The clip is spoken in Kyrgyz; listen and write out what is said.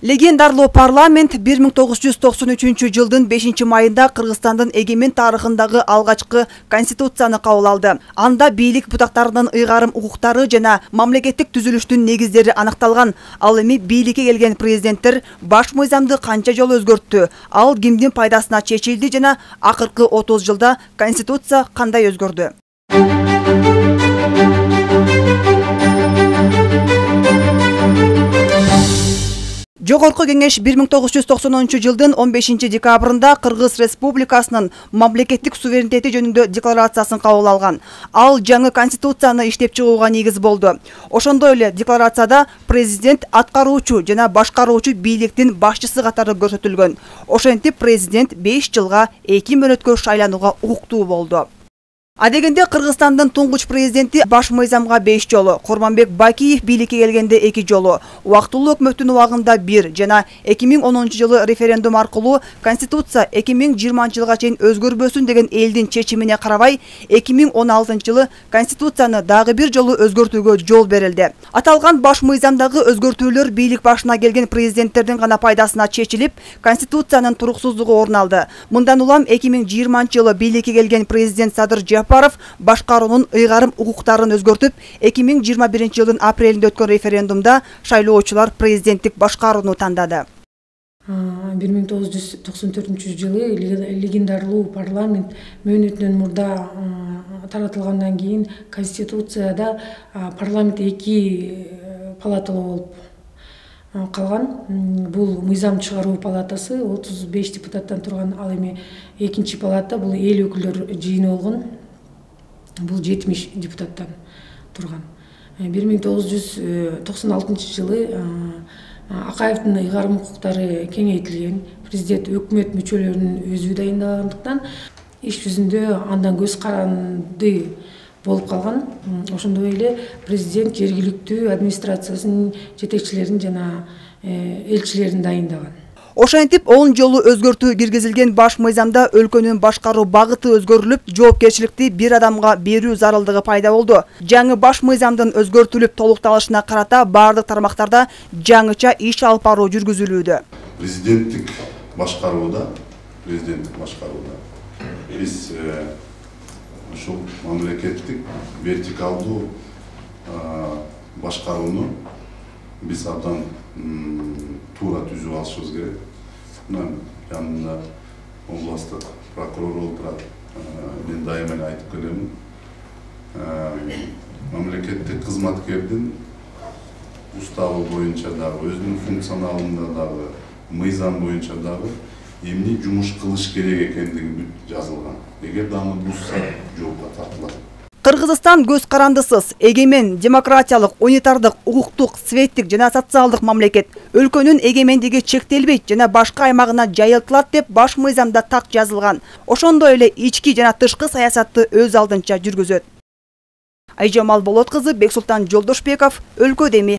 Легендарлуу парламент 1993 жылдын 5-майында Кыргызстандын эгемен тарыхындагы алгачкы конституцияны кабыл алды. Анда бийлик бутактарынын ыйгарым укуктары жана мамлекеттик түзүлүштүн негиздери аныкталган. Ал эми бийликке келген президенттер баш мыйзамды канча жолу өзгөрттү, ал кимдин пайдасына чечилди жана акыркы 30 жылда конституция кандай өзгөрдү? Жогорку кеңеш 1990 жылдын 15 декабрында Кыргыз Республикасынын мамлекеттик суверенитети жөнүндө декларациясын кабыл алган. Ал жаңы конституцияны иштеп чыгууга негиз болду. Ошондой эле декларацияда президент аткаруучу жана башкаруучу бийликтин башчысы катары көрсөтүлгөн. Ошентип президент 5 жылга 2 мөөнөткө шайланууга укуктуу болду. Адегенде Кыргызстандын туңгуч президенти баш мыйзамга 5 жолу, Курманбек Бакиев бийликке келгенде 2 жолу, убактылуу өкмөттүн убагында 1 жана 2010 жылы референдум аркылуу Конституция 2020 жылга чейин өзгөрбөсүн деген элдин чечимине карабай 2016 жылы Конституцияны дагы 1 жолу өзгөртүүгө жол берилди. Аталган баш мыйзамдагы өзгөртүүлөр бийлик башына келген президенттердин гана пайдасына чечилип, Конституциянын туруксуздугу орун алды. Мындан улам 2020 жылы бийликке келген президент Садыр Жапаров башкаруунун ыйгарым укуктарын өзгөртүп, 2021 жылдын апрелинде өткөн референдумда шайлоочулар президенттик башкарууну тандады. 1994 жылы легендарлуу парламент мөөнөтүнөн мурда таратылгандан кийин Конституцияда парламент 2 палаталуу болуп калган. Бул мыйзам чыгаруу палатасы 35 депутаттан турган, ал эми экинчи палата бул эл өкүлдөр жыйыны болгон. Бул 70 депутаттан турган. 1996 жылы Акаевдин ыйгарым укуктары кеңейтилген. Президент өкмөт мүчөлөрүнүн өзү дайындагандыктан иш жүзүндө андан көз каранды болуп калган. Ошондой эле президент жергиликтүү администрациясынын жетекчилерин жана элчилерин дайындаган. Ошентип 10 жолу өзгөртүү киргизилген баш мыйзамда өлкөнүн башкаруу багыты өзгөрүлүп, жоопкерчиликти бир адамга берүү зарылдыгы пайда болду. Жаңы баш мыйзамдын өзгөртүлүп толукталышына карата бардык тармактарда жаңыча иш алып баруу жүргүзүлүүдө. Президенттик башкарууда биз ушул мамлекеттик вертикалдуу башкарууну биз абдан туура түзүп алышыбыз керек. Жанында областтык прокурор отурат. Мен дайыма эле айтып келемин. Мамлекеттик кызматкердин уставы боюнча дагы, өзүнүн функционалында дагы, мыйзам боюнча дагы эмне жумуш кылыш керек экендиги бүт жазылган. Эгер да аны бузса, жоопко тартылат. Кыргызстан көз карандысыз, эгемен, демократиялык, унитардык, укуктук, светтик жана социалдык мамлекет. Өлкөнүн эгемендиги чектелбейт жана башка аймагына жайылтылат деп баш мыйзамда так жазылган. Ошондой эле ички жана тышкы саясатты өз алдынча жүргүзөт. Айжамал Болот кызы, Бексултан Жолдошбеков, Өлкө Деми.